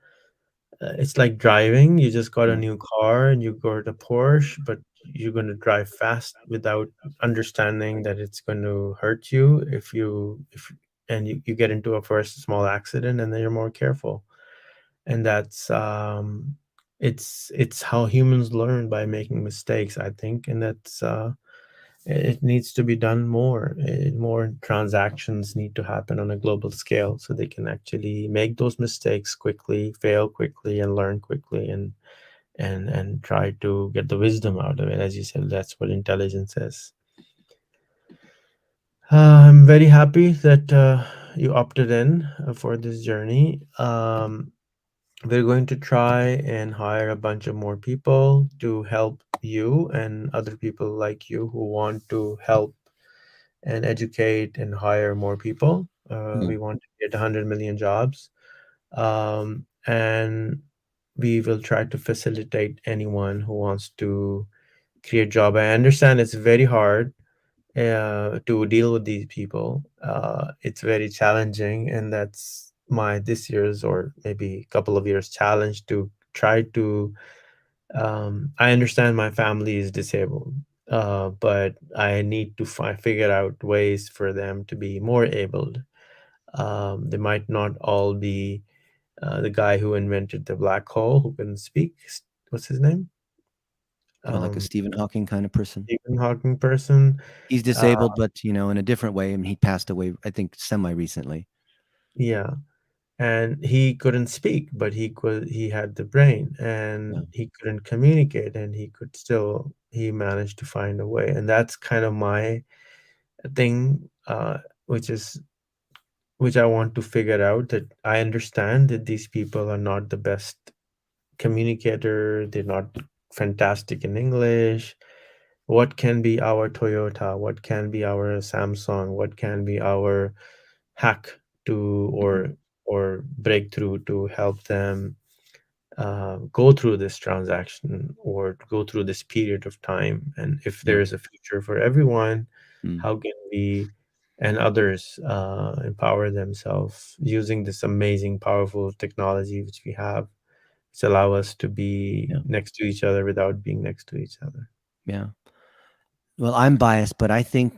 it's like driving. You just got a Mm, new car and you got a Porsche, but you're going to drive fast without understanding that it's going to hurt you if and you get into a first small accident and then you're more careful. And that's it's how humans learn by making mistakes, I think, and that's it needs to be done more. More transactions need to happen on a global scale so they can actually make those mistakes quickly, fail quickly, and learn quickly, and try to get the wisdom out of it. As you said, that's what intelligence is. I'm very happy that you opted in for this journey. We're going to try and hire a bunch of more people to help you and other people like you who want to help and educate and hire more people. mm, We want to get 100 million jobs. And we will try to facilitate anyone who wants to create job. I understand it's very hard to deal with these people. It's very challenging, and that's my this year's or maybe a couple of years challenge to try to I understand my family is disabled, but I need to figure out ways for them to be more abled. They might not all be the guy who invented the black hole who can speak. What's his name? or like a Um, Stephen Hawking kind of person. Stephen Hawking person. He's Uh, disabled, but in a different way. I mean, he passed away, I think, semi recently. yeah, and he couldn't speak, but he had the brain, Yeah, and he couldn't communicate, and he managed to find a way, and that's kind of my thing, which is which I want to figure out, that I understand that these people are not the best communicator, they're not fantastic in English. What can be our Toyota? What can be our Samsung? What can be our hack to mhm, or breakthrough to help them go through this transaction or go through this period of time? And if yeah, there is a future for everyone, mm, how can we and others empower themselves using this amazing, powerful technology which we have, which allow us to be yeah, next to each other without being next to each other? yeah. Well, I'm biased, but I think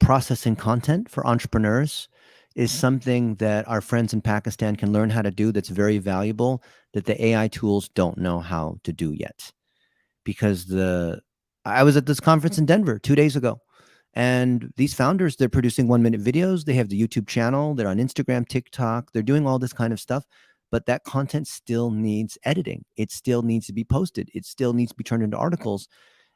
processing content for entrepreneurs is something that our friends in Pakistan can learn how to do that's very valuable that the AI tools don't know how to do yet. Because the I was at this conference in Denver 2 days ago, and these founders, they're producing 1-minute videos, they have the YouTube channel, they're on Instagram, TikTok, they're doing all this kind of stuff, but that content still needs editing. It still needs to be posted. It still needs to be turned into articles,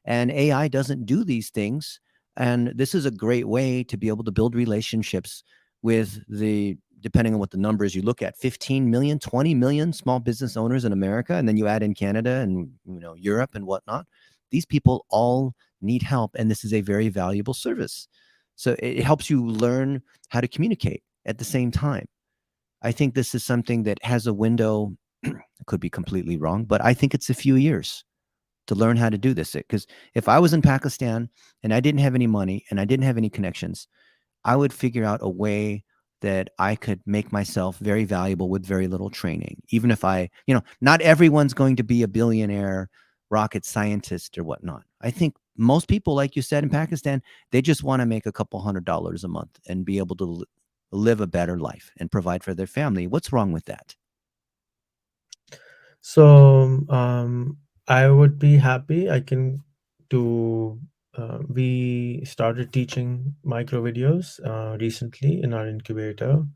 and AI doesn't do these things. And this is a great way to be able to build relationships with the depending on what the numbers you look at 15 million, 20 million small business owners in America, and then you add in Canada and Europe and whatnot. These people all need help, and this is a very valuable service. So it helps you learn how to communicate at the same time. I think this is something that has a window. I could be completely wrong, but I think it's a few years to learn how to do this. Because if I was in Pakistan and I didn't have any money and I didn't have any connections, I would figure out a way that I could make myself very valuable with very little training. Even if not everyone's going to be a billionaire rocket scientist or whatnot. I think most people, like you said in Pakistan, they just want to make a couple $100 a month and be able to live a better life and provide for their family. What's wrong with that? So I would be happy. I can do. We started teaching micro videos recently in our incubator.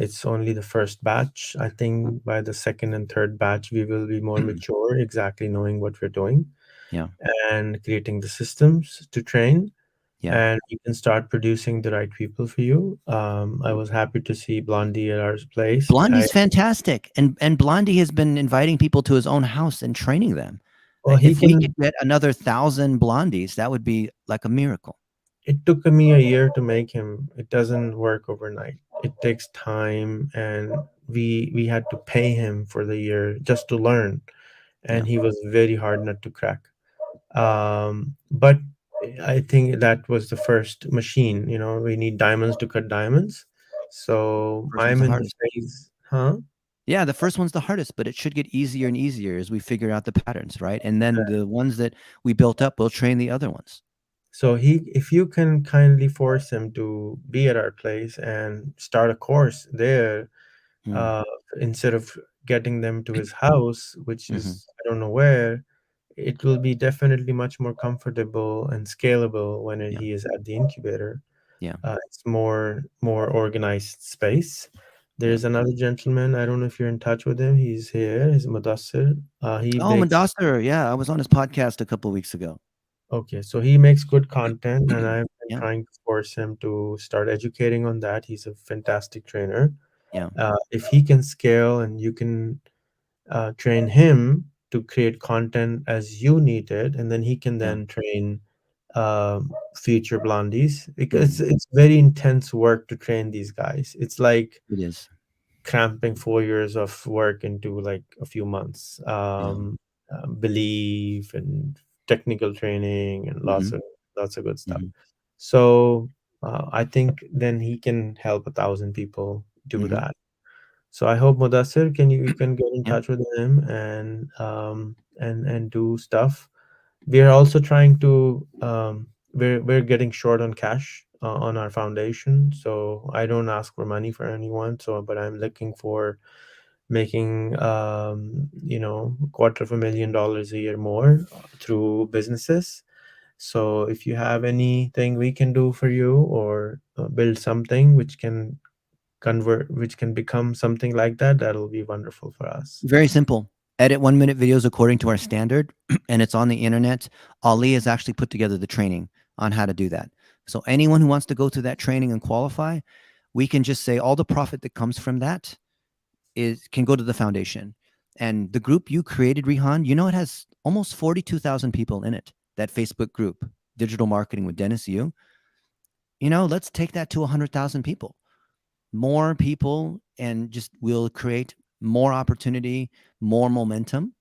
It's only the first batch. I think by the second and third batch, we will be more mature, exactly knowing what we're doing Yeah. and creating the systems to train. Yeah. And we can start producing the right people for you. I was happy to see Blondie at our place. Blondie's fantastic, and Blondie has been inviting people to his own house and training them. Well, he If we can could get another 1,000 Blondies, that would be like a miracle. it took me a year to make him. It doesn't work overnight. It takes time, and we had to pay him for the year just to learn, Yeah. and he was very hard nut to crack. But I think that was the first machine. We need diamonds to cut diamonds. So First one's I'm the in the hardest. phase, huh? Yeah, the first one's the hardest, but it should get easier and easier as we figure out the patterns, right? And then the ones that we built up, we'll train the other ones. So if you can kindly force him to be at our place and start a course there, Mm. uh, instead of getting them to his house, which Hmm. is I don't know where, it will be definitely much more comfortable and scalable when Yeah. he is at the incubator. Yeah. It's more organized space. Yeah. There's another gentleman. I don't know if you're in touch with him. He's here. He's Mudassir. He Oh, makes Mandasser. Yeah, I was on his podcast a couple weeks ago. Okay, so he makes good content, and I've been Yeah. trying to force him to start educating on that. He's a fantastic trainer. Yeah. If he can scale and you can train him to create content as you need it, and then he can Yeah. then train future blondies, because Hmm. it's very intense work to train these guys. It's like It is. cramping 4 years of work into like a few months. Yeah. Belief and technical training and Hmm. lots of good stuff. Hmm. So I think then he can help 1,000 people do Hmm. that. So I hope Mudassir, you can get in Yeah. touch with him and do stuff. We are also trying to we're getting short on cash on our foundation, so I don't ask for money for anyone. So, but I'm looking for making $250,000 a year more through businesses. So if you have anything we can do for you, or build something which can become something like that, that'll be wonderful for us. Very simple. Edit 1 minute videos according to our standard, and it's on the internet. Ali has actually put together the training on how to do that. So anyone who wants to go through that training and qualify, we can just say all the profit that comes from that is can go to the foundation. And the group you created, Rihan, it has almost 42,000 people in it. That Facebook group, Digital Marketing with Dennis Yu. Let's take that to 100,000 people. More people, and just we'll create more opportunity, more momentum,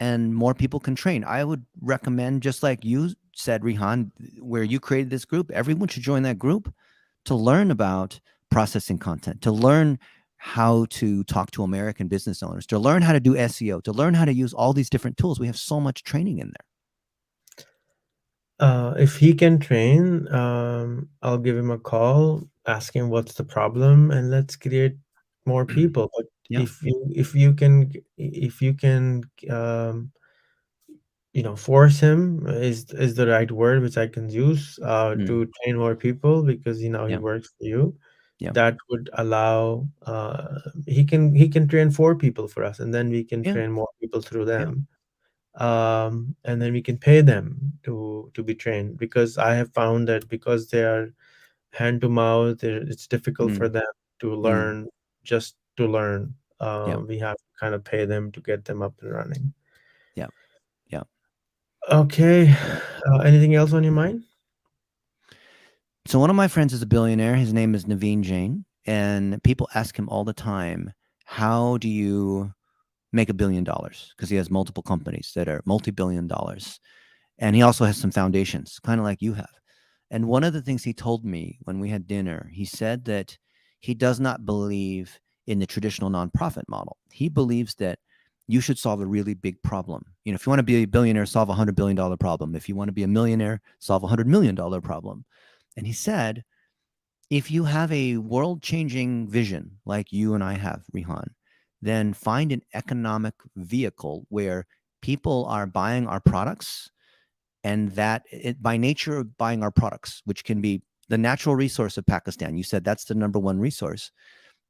and more people can train. I would recommend, just like you said, Rihan, where you created this group, everyone should join that group to learn about processing content, to learn how to talk to American business owners, to learn how to do SEO, to learn how to use all these different tools. We have so much training in If he can train, I'll give him a call, ask him what's the problem, and let's create more there. people. But Yeah. if you can force him is the right word which I can use Mm. to train more people, because he Yeah. works for you. Yeah. That would allow he can train 4 people for us, and then we can Yeah. train more people through Yeah. them. And then we can pay them to be trained, because I have found that because they are hand to mouth, it's difficult for Mm. them to Mm. learn, just to learn. Yeah. We have to kind of pay them to get them up and running. Yeah. Yeah. Okay. Anything else on your mind? So one of my friends is a billionaire. His name is Naveen Jain, and people ask him all the time, "How do you make $1 billion?" Because he has multiple companies that are multi-billion dollars, and he also has some foundations, kind of like you have. And one of the things he told me when we had dinner, he said that he does not believe in the traditional nonprofit model. He believes that you should solve a really big problem. If you want to be a billionaire, solve $100 billion problem. If you want to be a millionaire, solve $100 million problem. And he said, if you have a world changing vision like you and I have, Rihan, then find an economic vehicle where people are buying our products, and that by nature of buying our products, which can be the natural resource of Pakistan, you said that's the number one resource,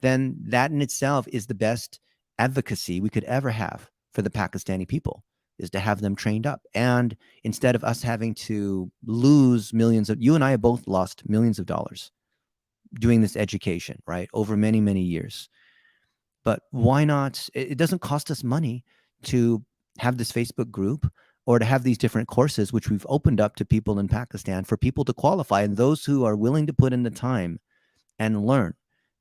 then that in itself is the best advocacy we could ever have for the Pakistani people, is to have them trained up. And instead of us having to lose millions of, you and I have both lost millions of dollars doing this education, right? Over many, many years. But why not? It doesn't cost us money to have this Facebook group. or to have these different courses, which we've opened up to people in Pakistan for people to qualify, and those who are willing to put in the time and learn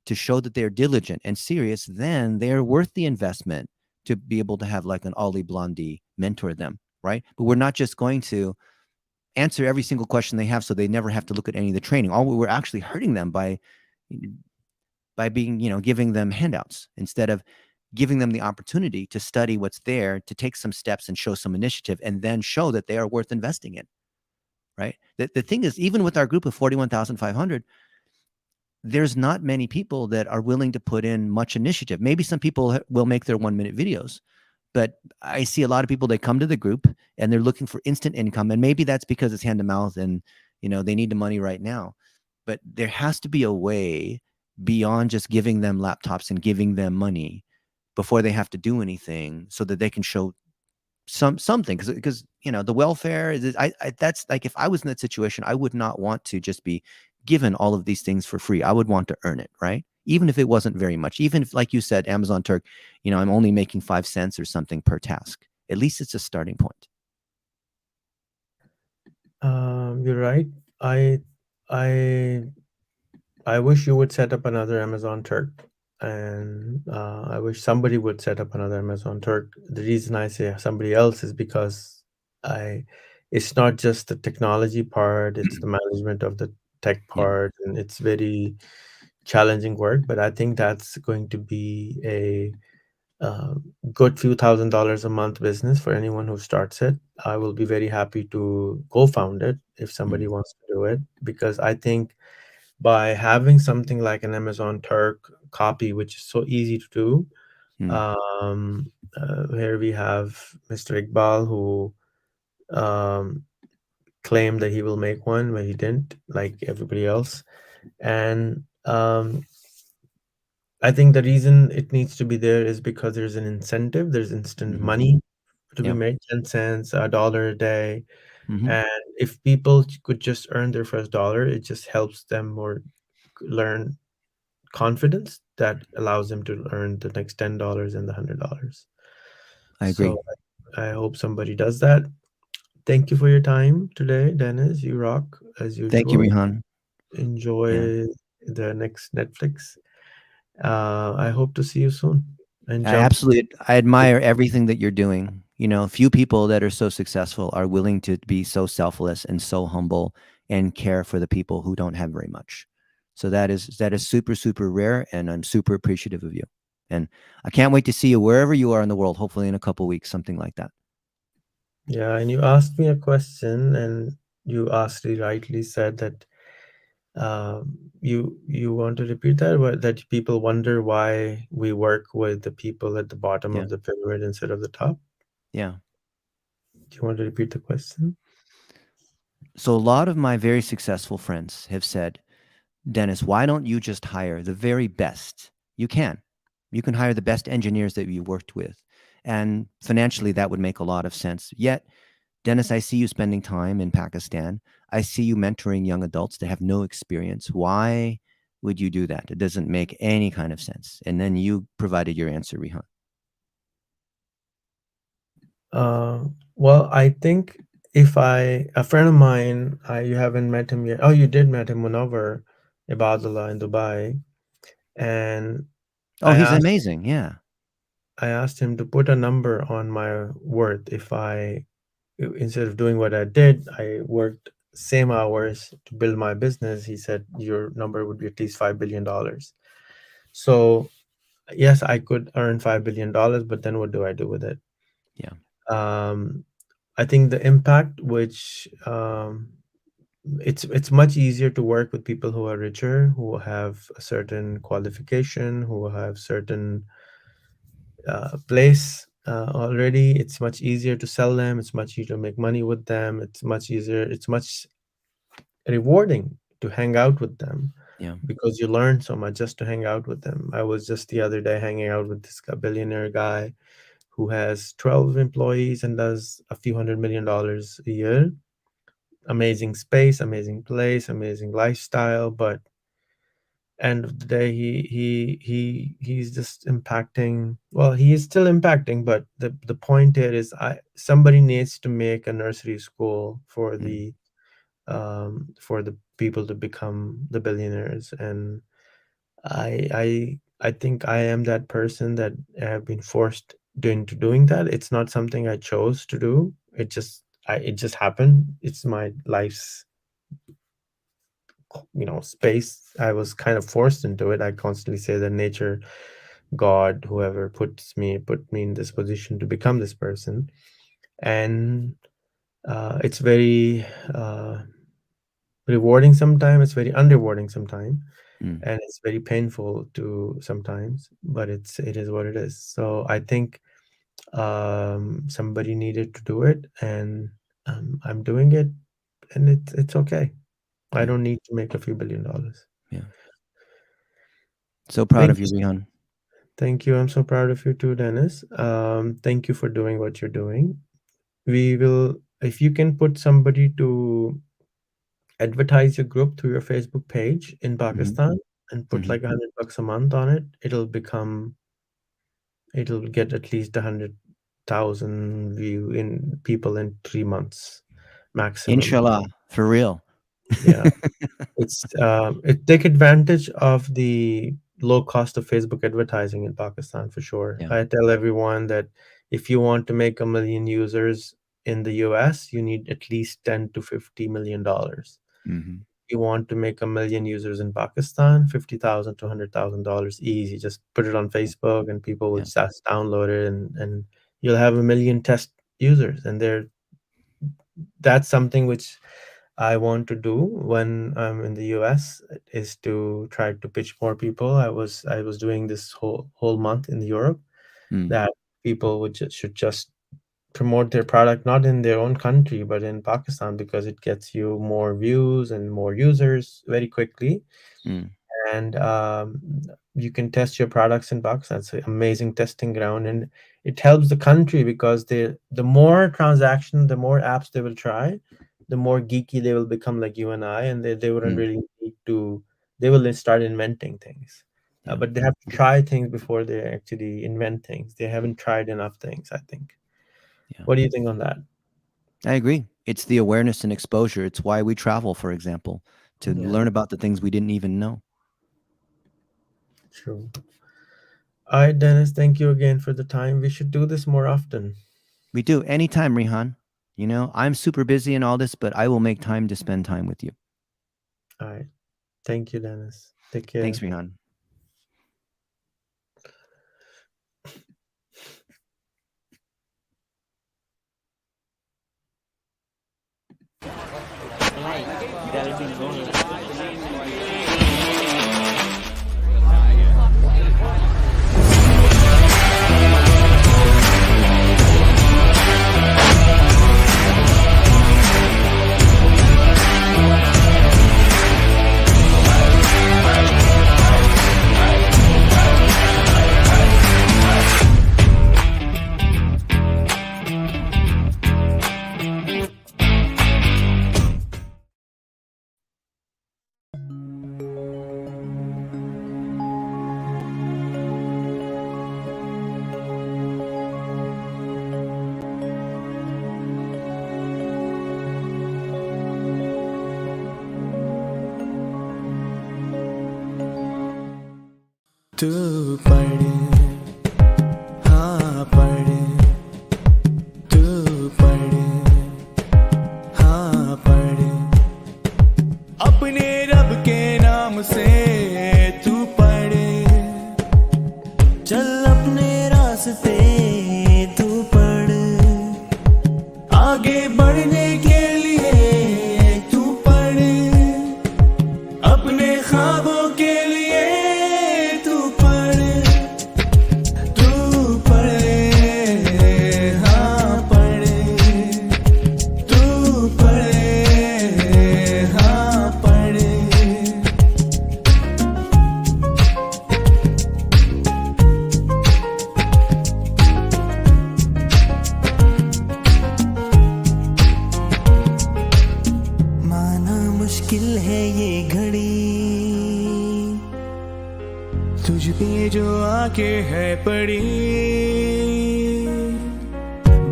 to show that they're diligent and serious, then they're worth the investment to be able to have like an Ali Blondie mentor them, right? But we're not just going to answer every single question they have so they never have to look at any of the training. All we're actually hurting them by being, giving them handouts instead of giving them the opportunity to study what's there, to take some steps and show some initiative, and then show that they are worth investing in, right? The thing is, even with our group of 41,500, there's not many people that are willing to put in much initiative. Maybe some people will make their 1-minute videos, but I see a lot of people that come to the group and they're looking for instant income. And maybe that's because it's hand to mouth and, they need the money right now. But there has to be a way beyond just giving them laptops and giving them money before they have to do anything, so that they can show something. Because the welfare is, that's like, if I was in that situation, I would not want to just be given all of these things for free. I would want to earn it, right? Even if it wasn't very much, even if, like you said, Amazon Turk, I'm only making 5 cents or something per task. At least it's a starting point. You're right. I I I wish you would set up another Amazon Turk, and I wish somebody would set up another Amazon Turk. The reason I say somebody else is because I, it's not just the technology part; it's the management of the tech Yeah. part, and it's very challenging work. But I think that's going to be a uh, good few $1,000s a month business for anyone who starts it. I will be very happy to co-found it if somebody Mm, wants to do it, because I think by having something like an Amazon Turk copy, which is so easy to do. mm, Here we have Mr. Iqbal, who um, claimed that he will make one, but he didn't, like everybody else. And I think the reason it needs to be there is because there's an incentive, there's instant mm-hmm. money to be Yep. made, 10 cents, a dollar a day. Mm-hmm. And if people could just earn their first dollar, it just helps them more learn confidence that allows them to earn the next $10 and the $100. I So agree. I hope somebody does that. Thank you for your time today, Dennis. You rock as Thank you, usual. Rihan. Yeah. Enjoy the next Netflix. I hope to see you soon and I jump. absolutely, I admire everything that you're doing. Few people that are so successful are willing to be so selfless and so humble and care for the people who don't have very much. So that is super, super rare, and I'm super appreciative of you. And I can't wait to see you wherever you are in the world, hopefully in a couple weeks, something like that. Yeah, and you asked me a question, and you asked rightly said that you want to repeat that, that people wonder why we work with the people at the bottom Yeah. of the pyramid instead of the top. Yeah. Do you want to repeat the question? So a lot of my very successful friends have said, Dennis, why don't you just hire the very best? You can. You can hire the best engineers that you worked with. And financially, that would make a lot of sense. Yet, Dennis, I see you spending time in Pakistan. I see you mentoring young adults that have no experience. Why would you do that? It doesn't make any kind of sense. And then you provided your answer, Rihan. Uh, well, I think if a friend of mine, you haven't met him yet. Oh, you did met him, Munawar Ibadullah in Dubai, and Oh, I he's asked amazing. Yeah. I asked him to put a number on my worth. If instead of doing what I did, I worked same hours to build my business. He said your number would be at least $5 billion. So yes, I could earn $5 billion, but then what do I do with it? Yeah. Um, I think the impact, which it's much easier to work with people who are richer, who have a certain qualification, who have certain place already. It's much easier to sell them. It's much easier to make money with them. It's much easier. It's much rewarding to hang out with them Yeah. because you learn so much just to hang out with them. I was just the other day hanging out with this billionaire guy who has 12 employees and does a few $100 million a year. Amazing space, amazing place, amazing lifestyle, but end of the day, he's just impacting. Well, he is still impacting, but the point here is, somebody needs to make a nursery school Mm. for the people to become the billionaires. And I think I am that person that have been forced into doing that. It's not something I chose to do. It just happened. It's my life's, space. I was kind of forced into it. I constantly say that nature, God, whoever put me in this position to become this person. And it's very rewarding sometimes. It's very unrewarding sometimes, Mm. and it's very painful to sometimes. But it is what it is. So I think somebody needed to do it, and I'm doing it, and it's okay. I Yeah. don't need to make a few $1 billion. Yeah. So proud Thank of you, you. Rihan. Thank you. I'm so proud of you too, Dennis. Thank you for doing what you're doing. We will, if you can put somebody to advertise your group through your Facebook page in Hmm. Pakistan and put Hmm. like $100 a month on it, it'll get at least 100,000 view in people in 3 months maximum. Inshallah, for real. Yeah. Take advantage of the low cost of Facebook advertising in Pakistan for sure. Yeah. I tell everyone that if you want to make 1 million users in the US, you need at least 10 to $50 million. Hmm. You want to make 1 million users in Pakistan, 50,000 to $100,000 easy. Just put it on Facebook and people will Yeah. just download it, and you'll have 1 million test users. And that's something which I want to do when I'm in the US, is to try to pitch more people. I was doing this whole month in Europe, Mm. that people should just promote their product not in their own country but in Pakistan, because it gets you more views and more users very quickly. Mm. And you can test your products in Pakistan. It's an amazing testing ground, and it helps the country because the more transaction, the more apps they will try, the more geeky they will become, like you and I, and they wouldn't Mm. really need to. They will then start inventing things, Yeah. but they have to try things before they actually invent things. They haven't tried enough things, I think. Yeah. What do you think on that? I agree. It's the awareness and exposure. It's why we travel, for example, to Yeah, learn about the things we didn't even know. true. All right, Dennis, thank you again for the time. We should do this more often. We do anytime, Rihan. You know, I'm super busy and all this, but I will make time to spend time with you. All right. Thank you, Dennis. Take Thanks, care. Rihan. तू पढ़ हाँ पढ़ तू पढ़ हाँ पढ़ अपने रब के नाम से तू पढ़ चल अपने रास्ते तू पढ़ आगे बढ़ने के लिए तू पढ़ अपने ख्वाबों के लिए तू पढ़ हाँ पढ़ तू पढ़ हाँ पढ़ माना मुश्किल है ये घड़ी तुझ पे जो आके है पड़ी,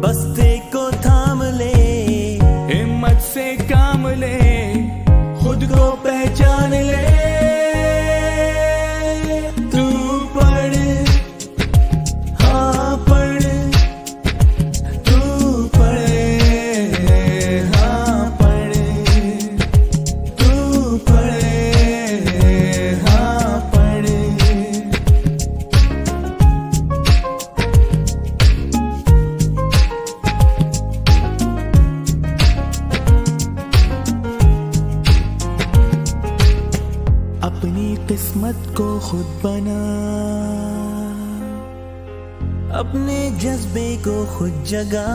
बस देखो थाम ले, हिम्मत से काम ले, खुद को पहचान ले। तू पढ़, हाँ पढ़, तू पढ़, हाँ पढ़, तू पढ़, हाँ पढ़। अपनी किस्मत को खुद बना, अपने जज्बे को खुद जगा।